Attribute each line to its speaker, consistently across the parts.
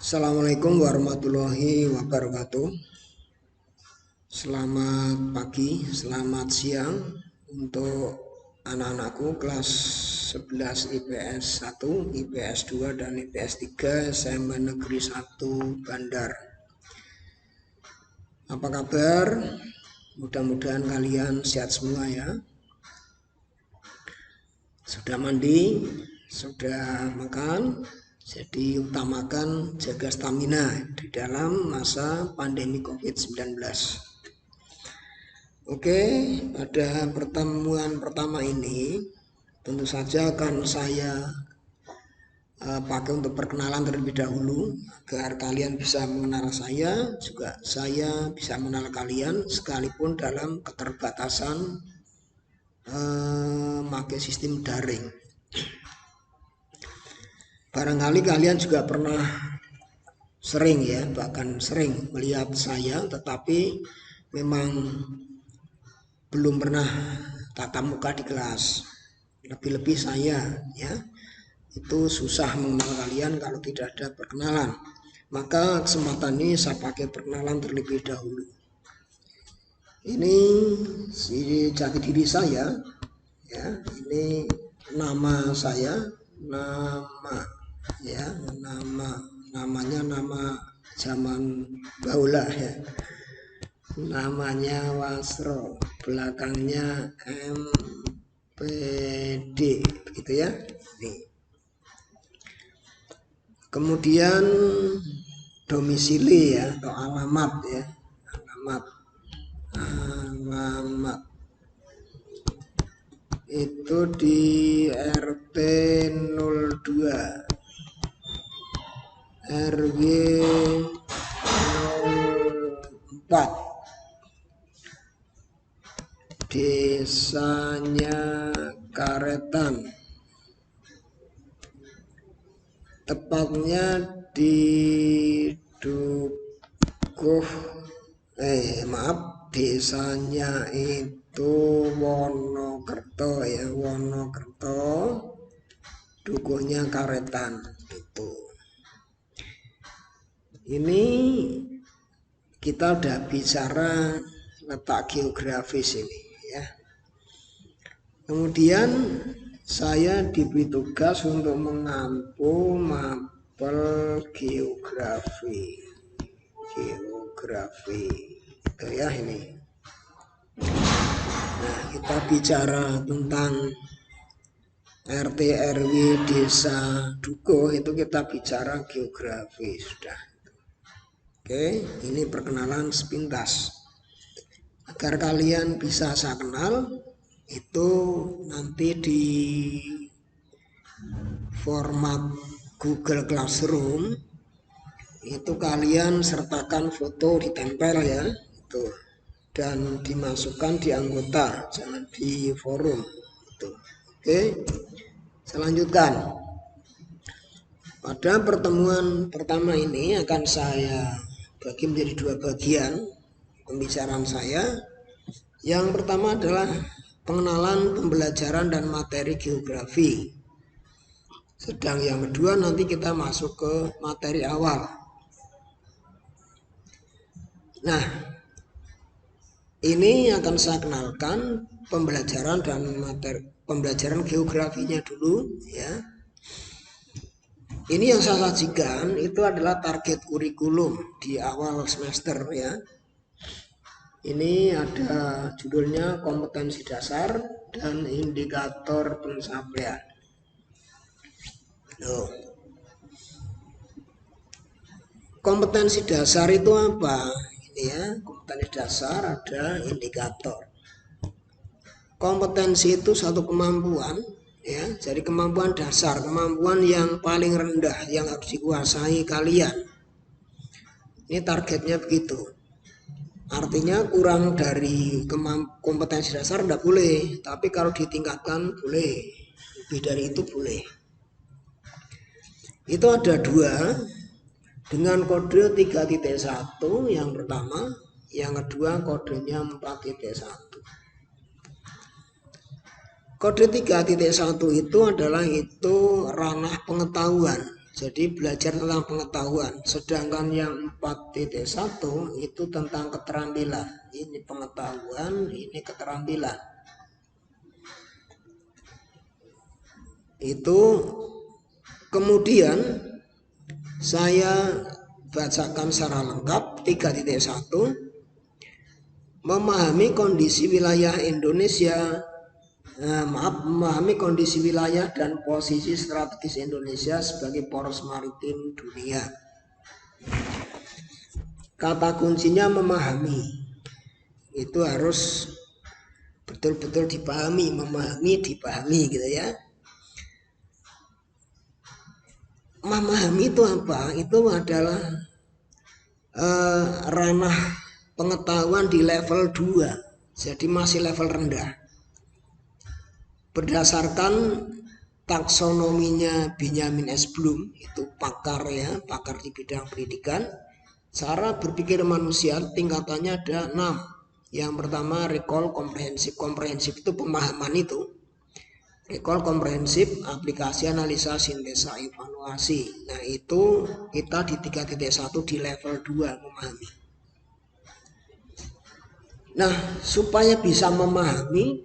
Speaker 1: Assalamualaikum warahmatullahi wabarakatuh. Selamat pagi, selamat siang untuk anak-anakku kelas 11 IPS 1, IPS 2, dan IPS 3 SMA Negeri 1 Bandar. Apa kabar? Mudah-mudahan kalian sehat semua ya. Sudah mandi? Sudah makan? Jadi utamakan jaga stamina di dalam masa pandemi COVID-19. Oke, pada pertemuan pertama ini tentu saja akan saya pakai untuk perkenalan terlebih dahulu agar kalian bisa mengenal saya, juga saya bisa mengenal kalian sekalipun dalam keterbatasan pakai sistem daring. Barangkali kalian juga pernah sering ya, bahkan sering melihat saya, tetapi memang belum pernah tatap muka di kelas. Lebih-lebih saya ya, itu susah mengenal kalian kalau tidak ada perkenalan. Maka kesempatan ini saya pakai perkenalan terlebih dahulu. Ini si jati diri saya ya, ini nama saya, namanya nama zaman bahula ya, namanya Wasro, belakangnya MPD begitu ya. Nih. Kemudian domisili ya, atau alamat ya, alamat itu di RT 02 RW 04, desanya Karetan, tepatnya di Dukuh, desanya itu Wonokerto ya, Wonokerto, dukuhnya Karetan itu. Ini kita udah bicara letak geografis ini ya. Kemudian saya diberi tugas untuk mengampu mapel geografi itu ya ini. Nah, kita bicara tentang RT RW desa Dukuh, itu kita bicara geografi sudah. Oke, ini perkenalan sepintas agar kalian bisa saya kenal. Itu nanti di format Google Classroom itu kalian sertakan foto, ditempel ya itu, dan dimasukkan di anggota, jangan di forum itu. Oke, saya lanjutkan. Pada pertemuan pertama ini akan saya bagi menjadi dua bagian pembicaraan saya. Yang pertama adalah pengenalan, pembelajaran, dan materi geografi. Sedang yang kedua nanti kita masuk ke materi awal. Nah, ini akan saya kenalkan pembelajaran dan materi pembelajaran geografinya dulu ya. Ini yang saya sajikan itu adalah target kurikulum di awal semester ya. Ini ada judulnya kompetensi dasar dan indikator pencapaian. Loh. Kompetensi dasar itu apa? Ini ya, kompetensi dasar ada indikator. Kompetensi itu satu kemampuan ya, jadi kemampuan dasar, kemampuan yang paling rendah yang harus dikuasai kalian. Ini targetnya begitu. Artinya kurang dari kompetensi dasar tidak boleh, tapi kalau ditingkatkan boleh, lebih dari itu boleh. Itu ada dua dengan kode 3.1 yang pertama, yang kedua kodenya 4.1. Kode 3.1 itu adalah itu ranah pengetahuan. Jadi belajar tentang pengetahuan. Sedangkan yang 4.1 itu tentang keterampilan. Ini pengetahuan, ini keterampilan. Itu kemudian saya bacakan secara lengkap 3.1, memahami kondisi wilayah Indonesia, memahami kondisi wilayah dan posisi strategis Indonesia sebagai poros maritim dunia. Kata kuncinya memahami. Itu harus betul-betul dipahami, memahami, dipahami gitu ya. Memahami itu apa? Itu adalah ranah pengetahuan di level 2. Jadi masih level rendah. Berdasarkan taksonominya Benjamin S. Bloom, itu pakar ya, pakar di bidang pendidikan, cara berpikir manusia tingkatannya ada 6. Yang pertama recall, komprehensif. Komprehensif itu pemahaman itu. Recall, komprehensif, aplikasi, analisa, sintesa, evaluasi. Nah itu kita di 3.1 di level 2 memahami. Nah supaya bisa memahami,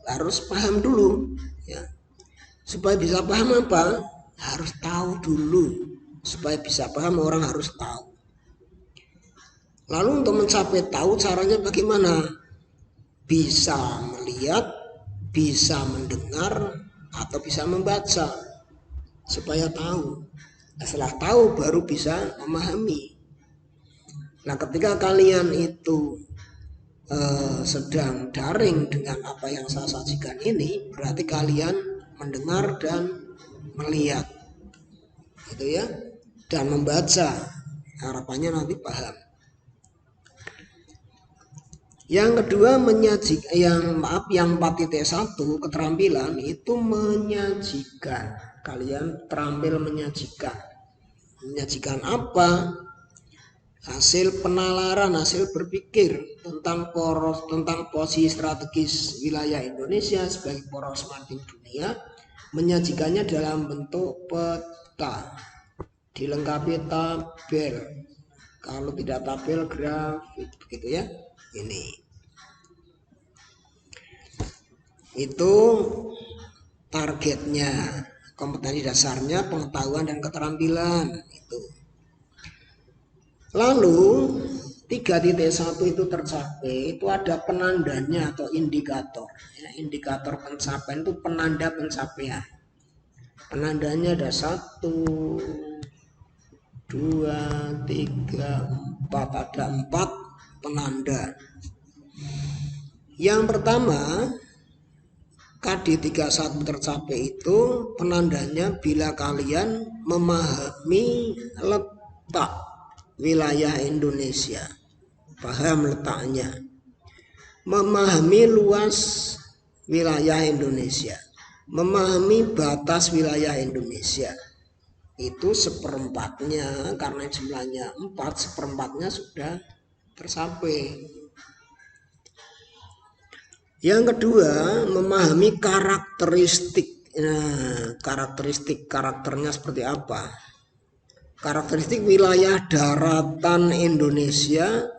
Speaker 1: harus paham dulu ya. Supaya bisa paham apa? Harus tahu dulu. Supaya bisa paham orang harus tahu. Lalu untuk mencapai tahu caranya bagaimana? Bisa melihat, bisa mendengar, atau bisa membaca. Supaya tahu. Nah, setelah tahu baru bisa memahami. Nah ketika kalian itu sedang daring dengan apa yang saya sajikan ini, berarti kalian mendengar dan melihat gitu ya, dan membaca. Harapannya nanti paham. Yang kedua yang 4.1 keterampilan itu menyajikan. Kalian terampil menyajikan. Menyajikan apa? Hasil penalaran, hasil berpikir tentang posisi strategis wilayah Indonesia sebagai poros maritim dunia, menyajikannya dalam bentuk peta, dilengkapi tabel, kalau tidak tabel grafik, begitu ya. Ini itu targetnya, kompetensi dasarnya, pengetahuan dan keterampilan itu. Lalu 3.1 itu tercapai, itu ada penandanya atau indikator ya, indikator pencapaian itu penanda pencapaian. Penandanya ada 1, 2, 3, 4, ada 4 penanda. Yang pertama KD31 tercapai itu penandanya bila kalian memahami letak wilayah Indonesia, paham letaknya, memahami luas wilayah Indonesia, memahami batas wilayah Indonesia. Itu seperempatnya, karena jumlahnya 4, seperempatnya sudah tercapai. Yang kedua, memahami karakteristik. Nah, karakternya seperti apa? Karakteristik wilayah daratan Indonesia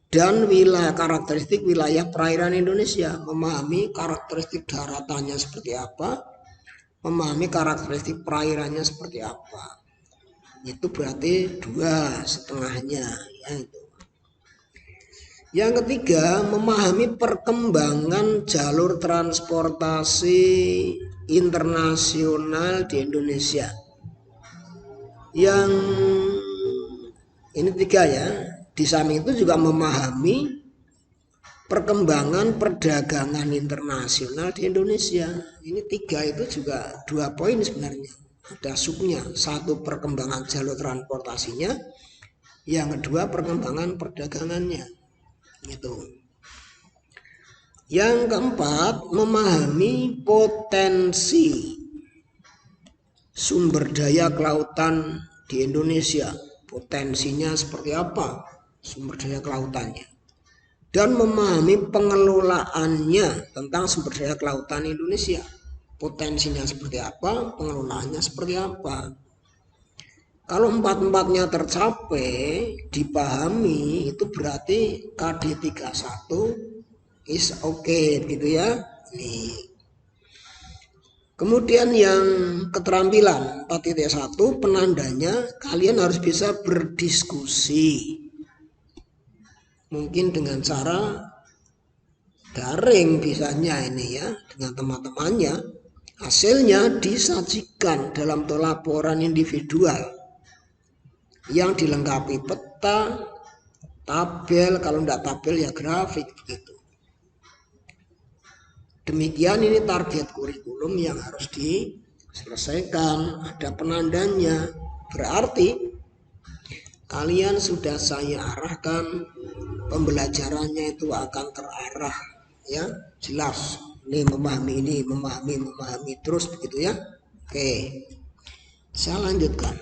Speaker 1: dan karakteristik wilayah perairan Indonesia. Memahami karakteristik daratannya seperti apa, memahami karakteristik perairannya seperti apa. Itu berarti 2,5-nya ya itu. Yang ketiga, memahami perkembangan jalur transportasi internasional di Indonesia. Yang ini 3 ya. Di samping itu juga memahami perkembangan perdagangan internasional di Indonesia. Ini 3 itu juga 2 poin sebenarnya. Ada subnya. 1 perkembangan jalur transportasinya, yang kedua perkembangan perdagangannya. Gitu. Yang keempat, memahami potensi sumber daya kelautan di Indonesia, potensinya seperti apa sumber daya kelautannya, dan memahami pengelolaannya tentang sumber daya kelautan Indonesia, potensinya seperti apa, pengelolaannya seperti apa. Kalau empat-empatnya tercapai, dipahami, itu berarti KD 31 is okay gitu ya. Nih. Kemudian yang keterampilan 4.1 penandanya kalian harus bisa berdiskusi. Mungkin dengan cara daring bisanya ini ya, dengan teman-temannya. Hasilnya disajikan dalam laporan individual yang dilengkapi peta, tabel, kalau tidak tabel ya grafik begitu. Demikian ini target kurikulum yang harus diselesaikan, ada penandanya. Berarti kalian sudah saya arahkan pembelajarannya itu akan terarah ya, jelas. Ini memahami terus begitu ya. Oke. Saya lanjutkan.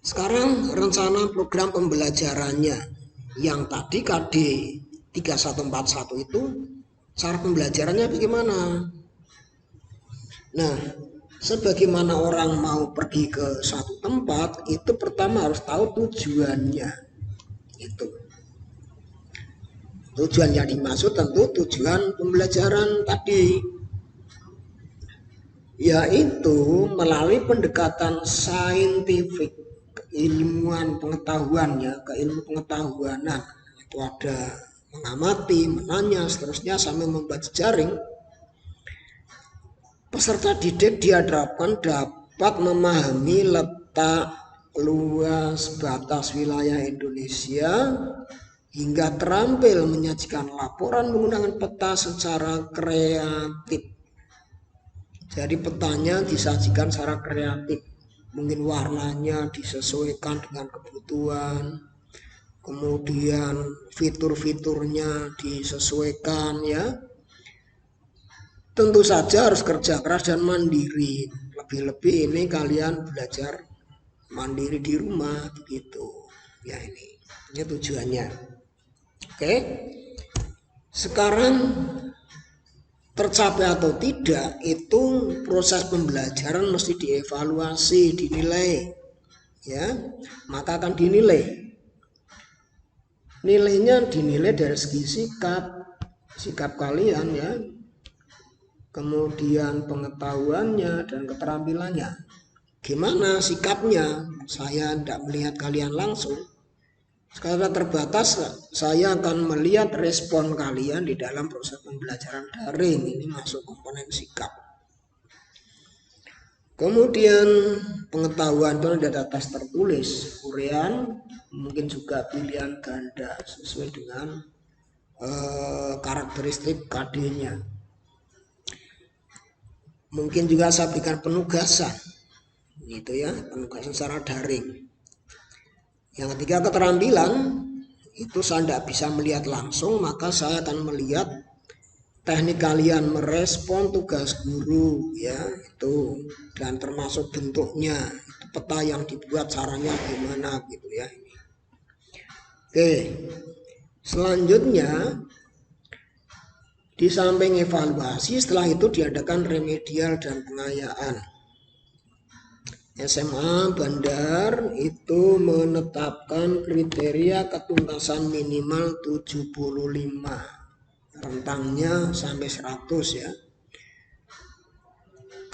Speaker 1: Sekarang rencana program pembelajarannya yang tadi KD 3141 itu cara pembelajarannya bagaimana? Nah, sebagaimana orang mau pergi ke satu tempat, itu pertama harus tahu tujuannya. Itu. Tujuan yang dimaksud tentu tujuan pembelajaran tadi, yaitu melalui pendekatan saintifik, keilmuan pengetahuannya, keilmu pengetahuanan. Itu ada mengamati, menanya, seterusnya sampai membuat jejaring. Peserta didik diharapkan dapat memahami letak luas batas wilayah Indonesia hingga terampil menyajikan laporan menggunakan peta secara kreatif. Jadi petanya disajikan secara kreatif, mungkin warnanya disesuaikan dengan kebutuhan, kemudian fitur-fiturnya disesuaikan ya. Tentu saja harus kerja keras dan mandiri. Lebih-lebih ini kalian belajar mandiri di rumah begitu. Ya ini tujuannya. Oke. Sekarang tercapai atau tidak itu proses pembelajaran mesti dievaluasi, dinilai. Ya, maka akan dinilai. Nilainya dinilai dari segi sikap kalian ya. Kemudian pengetahuannya dan keterampilannya. Gimana sikapnya? Saya tidak melihat kalian langsung. Sekarang terbatas, saya akan melihat respon kalian di dalam proses pembelajaran daring. Ini masuk komponen sikap. Kemudian pengetahuan itu ada tes tertulis, uraian, mungkin juga pilihan ganda sesuai dengan karakteristik KD-nya. Mungkin juga saya berikan penugasan, gitu ya, penugasan secara daring. Yang ketiga keterampilan, itu saya tidak bisa melihat langsung, maka saya akan melihat teknik kalian merespon tugas guru, ya itu, dan termasuk bentuknya, itu peta yang dibuat caranya gimana, gitu ya. Oke, selanjutnya. Di samping evaluasi, setelah itu diadakan remedial dan pengayaan. SMA Bandar itu menetapkan kriteria ketuntasan minimal 75, rentangnya sampai 100 ya.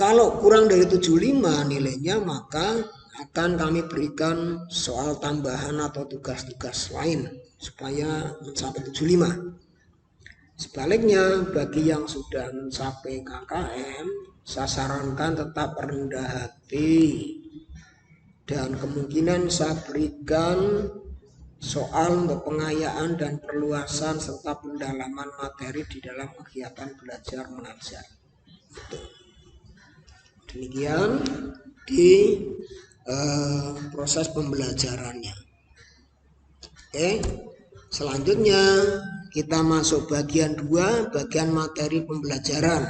Speaker 1: Kalau kurang dari 75 nilainya, maka akan kami berikan soal tambahan atau tugas-tugas lain supaya mencapai 75. Sebaliknya, bagi yang sudah mencapai KKM, saya sarankan tetap rendah hati. Dan kemungkinan saya berikan soal untuk pengayaan dan perluasan serta pendalaman materi di dalam kegiatan belajar mengajar. Demikian di proses pembelajarannya. Oke, selanjutnya kita masuk bagian 2, bagian materi pembelajaran.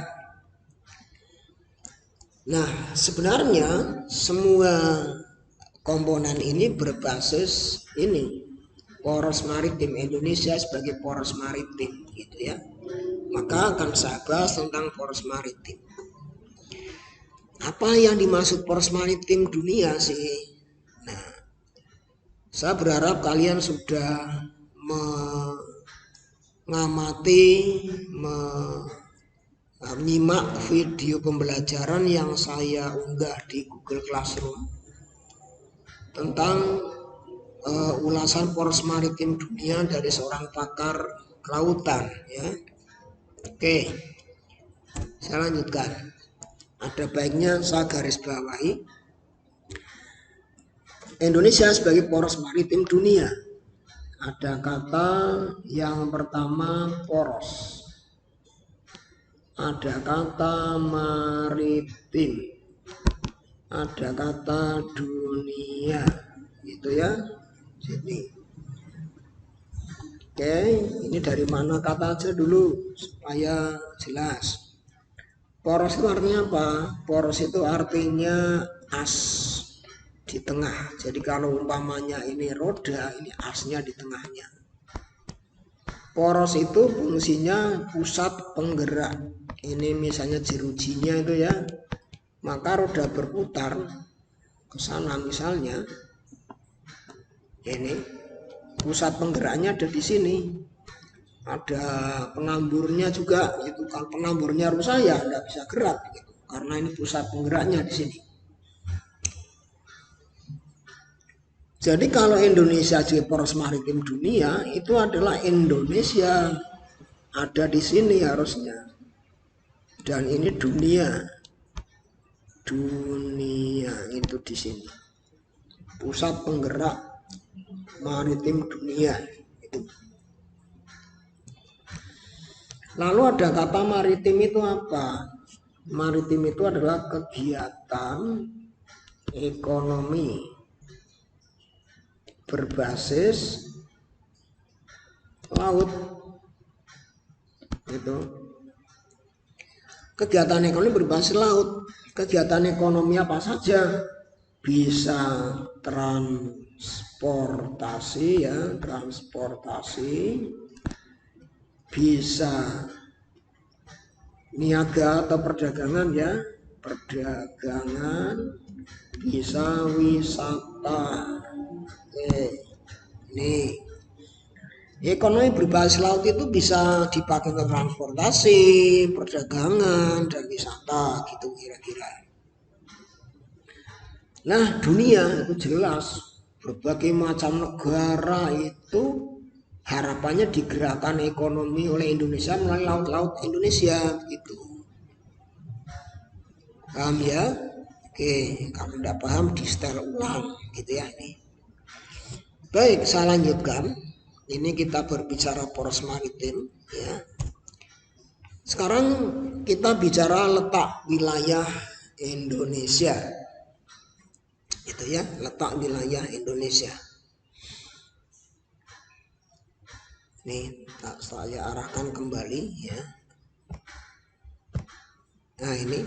Speaker 1: Nah, sebenarnya semua komponen ini berbasis ini, poros maritim Indonesia sebagai poros maritim, gitu ya. Maka akan saya bahas tentang poros maritim. Apa yang dimaksud poros maritim dunia sih? Saya berharap kalian sudah mengamati, menyimak video pembelajaran yang saya unggah di Google Classroom tentang ulasan poros maritim dunia dari seorang pakar kelautan, ya. Oke, saya lanjutkan. Ada baiknya saya garis bawahi Indonesia sebagai poros maritim dunia. Ada kata yang pertama poros, ada kata maritim, ada kata dunia, gitu ya. Sini. Oke, ini dari mana kata aja dulu supaya jelas. Poros itu artinya apa? Poros itu artinya as di tengah. Jadi kalau umpamanya ini roda, ini asnya di tengahnya. Poros itu fungsinya pusat penggerak. Ini misalnya jerujinya itu ya. Maka roda berputar ke sana misalnya. Ini pusat penggeraknya ada di sini. Ada penamburnya juga. Itu kalau penamburnya rusak ya tidak bisa gerak gitu. Karena ini pusat penggeraknya di sini. Jadi kalau Indonesia sebagai poros maritim dunia itu adalah Indonesia ada di sini harusnya. Dan ini dunia. Dunia itu di sini. Pusat penggerak maritim dunia itu. Lalu ada kata maritim itu apa? Maritim itu adalah kegiatan ekonomi berbasis laut. Itu. Kegiatan ekonomi berbasis laut. Kegiatan ekonomi apa saja? Bisa transportasi ya, transportasi, bisa niaga atau perdagangan ya, perdagangan, bisa wisata. Nih, ekonomi berbasis laut itu bisa dipakai untuk transportasi, perdagangan, dan wisata gitu kira-kira. Nah, dunia itu jelas berbagai macam negara itu harapannya digerakkan ekonomi oleh Indonesia melalui laut-laut Indonesia gitu. Paham ya? Oke, kalau tidak paham di setel ulang gitu ya ini. Baik, saya lanjutkan. Ini kita berbicara poros maritim ya. Sekarang kita bicara letak wilayah Indonesia. Itu ya, letak wilayah Indonesia. Nih, saya arahkan kembali ya. Nah, ini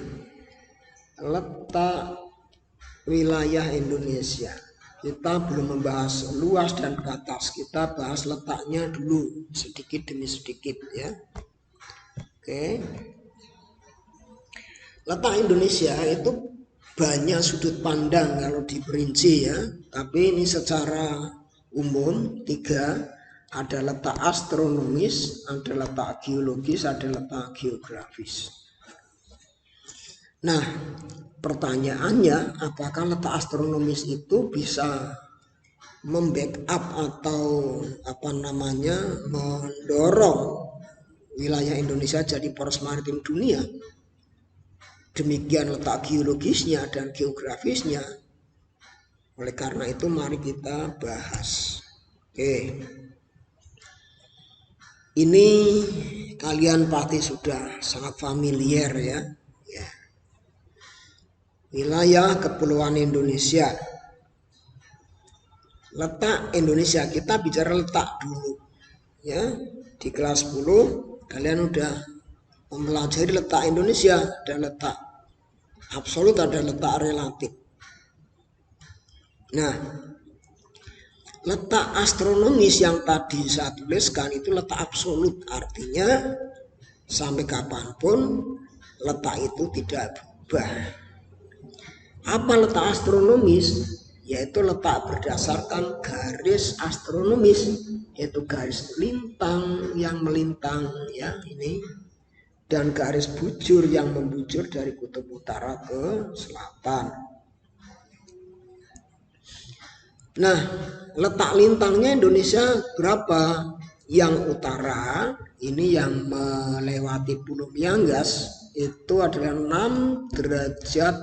Speaker 1: letak wilayah Indonesia. Kita belum membahas luas dan ke atas, kita bahas letaknya dulu sedikit demi sedikit ya. Oke. Letak Indonesia itu banyak sudut pandang kalau diperinci ya, tapi ini secara umum 3, ada letak astronomis, ada letak geologis, ada letak geografis. Nah, pertanyaannya apakah letak astronomis itu bisa membackup atau mendorong wilayah Indonesia jadi poros maritim dunia? Demikian letak geologisnya dan geografisnya. Oleh karena itu mari kita bahas. Oke. Ini kalian pasti sudah sangat familiar ya. Wilayah Kepulauan Indonesia. Letak Indonesia, kita bicara letak dulu. Ya, di kelas 10 kalian udah mempelajari letak Indonesia, ada letak absolut, ada letak relatif. Nah, letak astronomis yang tadi saya tuliskan itu letak absolut, artinya sampai kapanpun letak itu tidak berubah. Apa letak astronomis? yaitu letak berdasarkan garis astronomis, yaitu garis lintang yang melintang ya ini, dan garis bujur yang membujur dari kutub utara ke selatan. Nah, letak lintangnya Indonesia berapa? Yang utara ini yang melewati Pulau Miangas itu adalah 6 derajat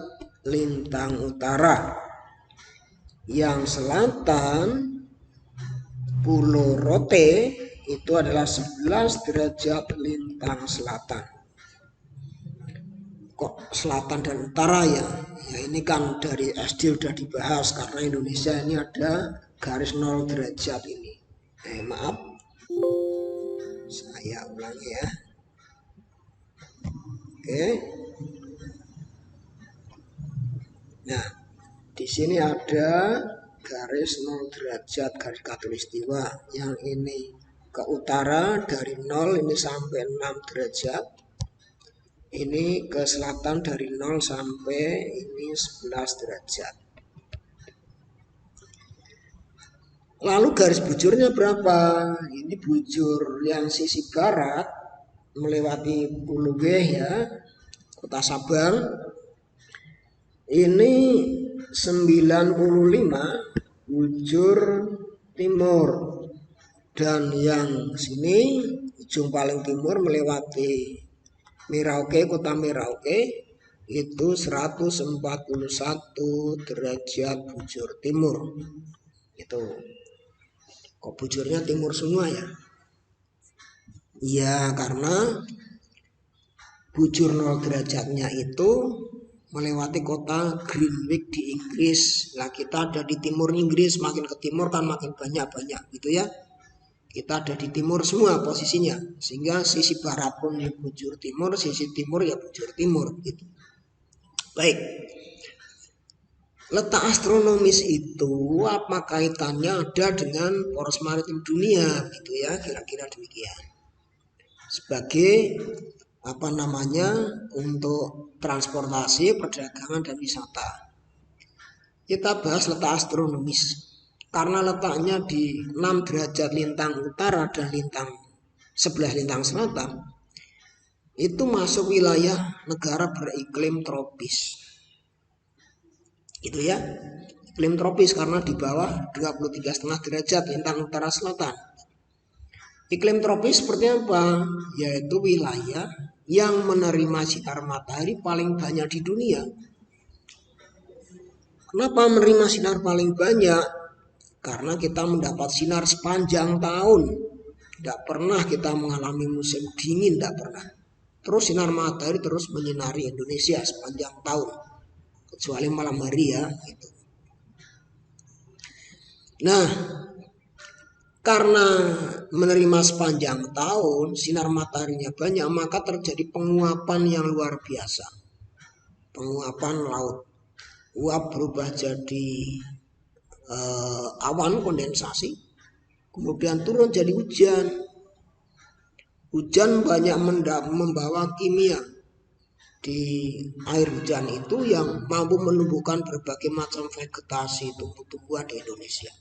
Speaker 1: lintang utara. Yang selatan Pulau Rote itu adalah 11 derajat lintang selatan. Kok selatan dan utara ya? Ya ini kan dari SD udah dibahas karena Indonesia ini ada garis 0 derajat ini. Maaf, saya ulangi ya. Oke. Nah, di sini ada garis 0 derajat, garis khatulistiwa. Yang ini ke utara dari 0 ini sampai 6 derajat. Ini ke selatan dari 0 sampai ini 11 derajat. Lalu garis bujurnya berapa? Ini bujur yang sisi barat melewati Pulau G ya, Kota Sabang. Ini 95 bujur timur, dan yang sini ujung paling timur melewati Merauke, Kota Merauke itu 141 derajat bujur timur. Itu kok bujurnya timur semua ya? Ya karena bujur 0 derajatnya itu melewati kota Greenwich di Inggris. Nah kita ada di timur Inggris, makin ke timur kan makin banyak gitu ya. Kita ada di timur semua posisinya, sehingga sisi barat pun ya bujur timur, sisi timur ya bujur timur gitu. Baik, letak astronomis itu apa kaitannya ada dengan poros maritim dunia gitu ya, kira-kira demikian. Sebagai untuk transportasi, perdagangan dan wisata. Kita bahas letak astronomis. Karena letaknya di 6 derajat lintang utara dan lintang 11 lintang selatan, itu masuk wilayah negara beriklim tropis. Itu ya, iklim tropis karena di bawah 23,5 derajat lintang utara selatan. Iklim tropis seperti apa? Yaitu wilayah yang menerima sinar matahari paling banyak di dunia. Kenapa menerima sinar paling banyak? Karena kita mendapat sinar sepanjang tahun. Tidak pernah kita mengalami musim dingin, tidak pernah. Terus sinar matahari terus menyinari Indonesia sepanjang tahun. Kecuali malam hari ya. Gitu. Nah, karena menerima sepanjang tahun, sinar mataharinya banyak, maka terjadi penguapan yang luar biasa. Penguapan laut. Uap berubah jadi awan kondensasi, kemudian turun jadi hujan. Hujan banyak membawa kimia di air hujan itu yang mampu menumbuhkan berbagai macam vegetasi tumbuh-tumbuhan di Indonesia.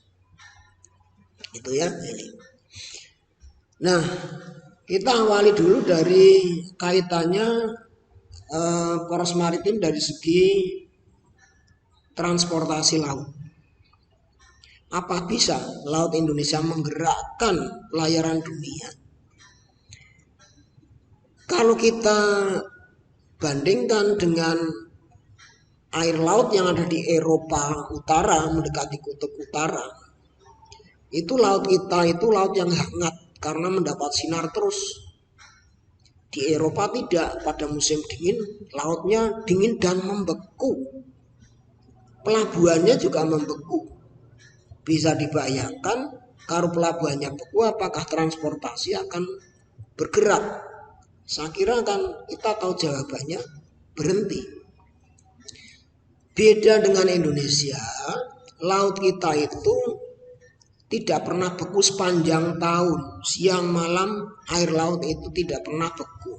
Speaker 1: Itu ya ini. Nah, kita awali dulu dari kaitannya poros maritim dari segi transportasi laut. Apa bisa laut Indonesia menggerakkan pelayaran dunia? Kalau kita bandingkan dengan air laut yang ada di Eropa Utara mendekati kutub utara, itu laut kita itu laut yang hangat karena mendapat sinar terus. Di Eropa tidak, pada musim dingin lautnya dingin dan membeku. Pelabuhannya juga membeku. Bisa dibayangkan kalau pelabuhannya beku, apakah transportasi akan bergerak? Saya kira kan kita tahu jawabannya, berhenti. Beda dengan Indonesia, laut kita itu tidak pernah beku sepanjang tahun. Siang malam air laut itu tidak pernah beku.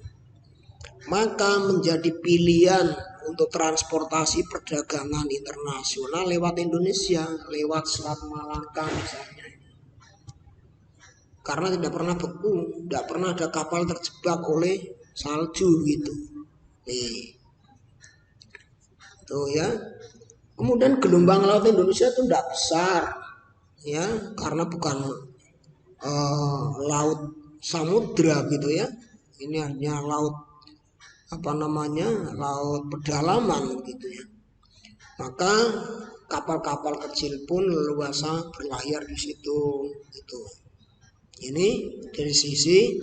Speaker 1: Maka menjadi pilihan untuk transportasi perdagangan internasional lewat Indonesia, lewat Selat Malaka misalnya. Karena tidak pernah beku, tidak pernah ada kapal terjebak oleh salju gitu. Tuh ya. Kemudian gelombang laut Indonesia itu tidak besar, ya, karena bukan laut samudra gitu ya. Ini hanya laut laut pedalaman gitu ya. Maka kapal-kapal kecil pun leluasa berlayar di situ gitu. Ini dari sisi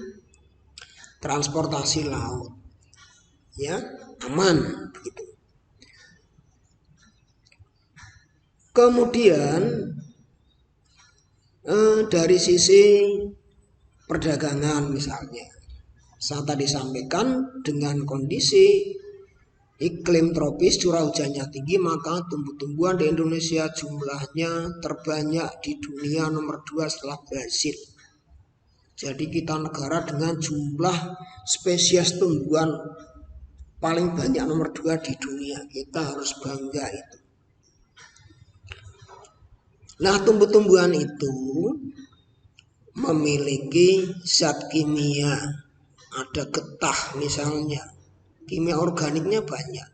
Speaker 1: transportasi laut, ya, aman gitu. Kemudian dari sisi perdagangan misalnya, saya tadi sampaikan dengan kondisi iklim tropis curah hujannya tinggi, maka tumbuh-tumbuhan di Indonesia jumlahnya terbanyak di dunia, nomor 2 setelah Brasil. Jadi kita negara dengan jumlah spesies tumbuhan paling banyak, nomor 2 di dunia. Kita harus bangga itu. Nah, tumbuh-tumbuhan itu memiliki zat kimia, ada getah misalnya, kimia organiknya banyak,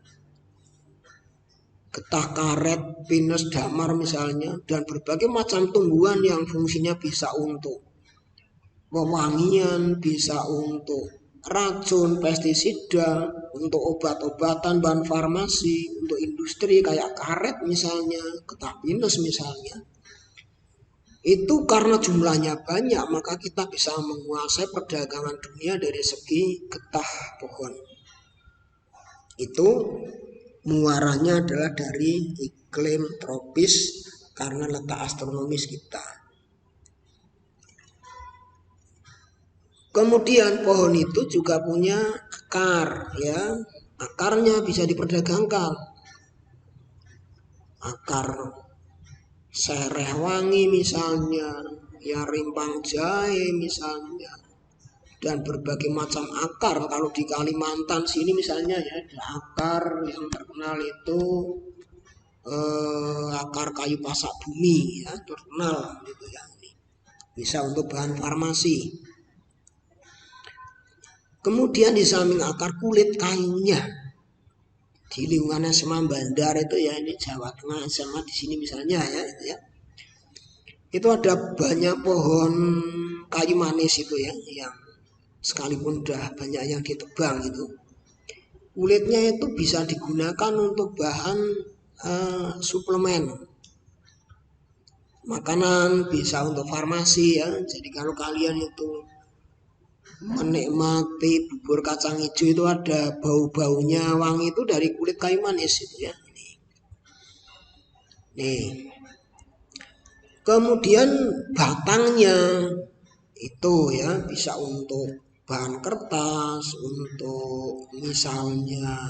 Speaker 1: getah karet, pinus, damar misalnya, dan berbagai macam tumbuhan yang fungsinya bisa untuk wewangian, bisa untuk racun, pestisida, untuk obat-obatan, bahan farmasi, untuk industri kayak karet misalnya, getah pinus misalnya. Itu karena jumlahnya banyak, maka kita bisa menguasai perdagangan dunia dari segi getah pohon. Itu muaranya adalah dari iklim tropis karena letak astronomis kita. Kemudian pohon itu juga punya akar, ya. Akarnya bisa diperdagangkan. Akar sereh wangi misalnya, ya, rimpang jahe misalnya, dan berbagai macam akar. Kalau di Kalimantan sini misalnya ya, ada akar yang terkenal itu akar kayu pasak bumi, ya, terkenal gitu ya. Bisa untuk bahan farmasi. Kemudian di samping akar, kulit kayunya di lingkungan SMA Bandar itu ya, ini Jawa Tengah sama di sini misalnya ya, itu ya. Itu ada banyak pohon kayu manis itu ya, yang sekalipun udah banyak yang ditebang itu, kulitnya itu bisa digunakan untuk bahan suplemen makanan, bisa untuk farmasi ya. Jadi kalau kalian itu menikmati bubur kacang hijau itu ada bau-baunya wangi, itu dari kulit kayu manis itu ya. Nih. Kemudian batangnya itu ya bisa untuk bahan kertas, untuk misalnya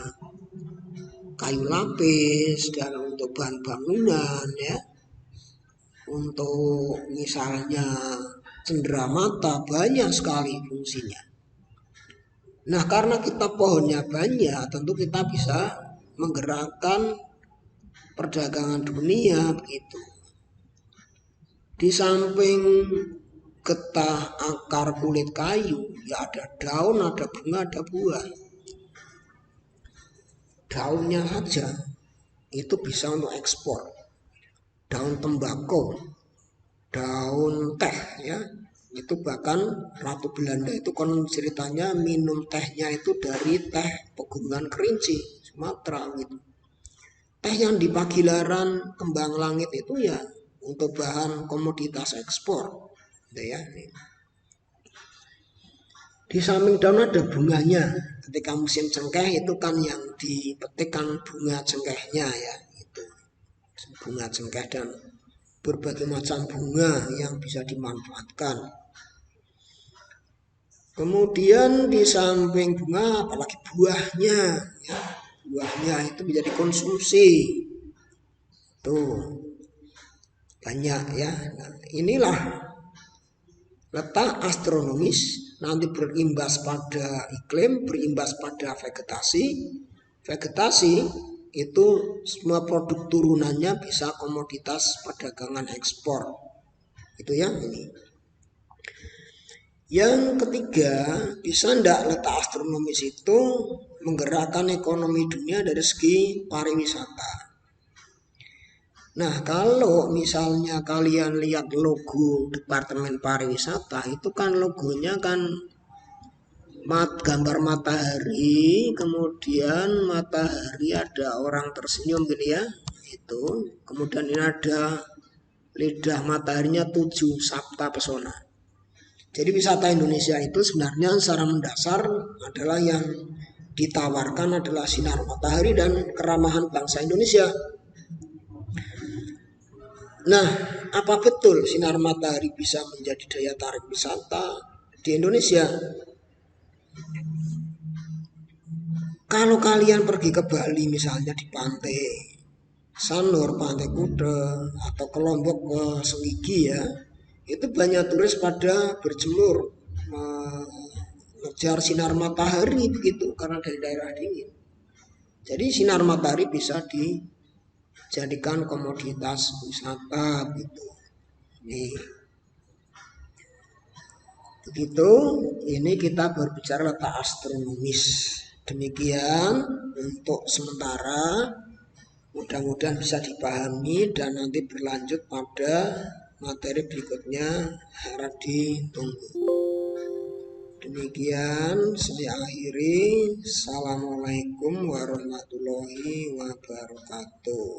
Speaker 1: kayu lapis, dan untuk bahan bangunan ya. Untuk misalnya cenderamata, banyak sekali fungsinya. Nah, karena kita pohonnya banyak, tentu kita bisa menggerakkan perdagangan dunia begitu. Di samping getah, akar, kulit kayu, ya ada daun, ada bunga, ada buah. Daunnya aja itu bisa untuk ekspor. Daun tembakau, daun teh ya, itu bahkan Ratu Belanda itu konon ceritanya minum tehnya itu dari teh Pegunungan Kerinci, Sumatera gitu. Teh yang di Pagilaran, Kembang Langit itu ya untuk bahan komoditas ekspor gitu ya. Di samping daun ada bunganya. Ketika musim cengkeh itu kan yang dipetik kan bunga cengkehnya ya, itu bunga cengkeh dan berbagai macam bunga yang bisa dimanfaatkan. Kemudian di samping bunga apalagi buahnya ya. Buahnya itu bisa dikonsumsi. Tuh. Banyak ya. Nah, inilah letak astronomis, nanti berimbas pada iklim, berimbas pada vegetasi, Vegetasi itu semua produk turunannya bisa komoditas perdagangan ekspor. Itu ya ini. Yang ketiga, bisa ndak letak astronomis itu menggerakkan ekonomi dunia dari segi pariwisata. Nah, kalau misalnya kalian lihat logo Departemen Pariwisata, itu kan logonya kan gambar matahari, kemudian matahari ada orang tersenyum gini ya, itu. Kemudian ini ada lidah mataharinya 7 sabta pesona. Jadi wisata Indonesia itu sebenarnya secara mendasar adalah yang ditawarkan adalah sinar matahari dan keramahan bangsa Indonesia. Nah, apa betul sinar matahari bisa menjadi daya tarik wisata di Indonesia? Kalau kalian pergi ke Bali misalnya di pantai Sanur, Pantai Kuta, atau ke Lombok, ke Senggigi ya, itu banyak turis pada berjemur mengejar sinar matahari begitu karena dari daerah dingin. Jadi sinar matahari bisa dijadikan komoditas wisata gitu. Nih, begitu. Ini kita berbicara letak astronomis. Demikian untuk sementara. Mudah-mudahan bisa dipahami dan nanti berlanjut pada materi berikutnya, harap ditunggu. Demikian saya akhiri. Assalamualaikum warahmatullahi wabarakatuh.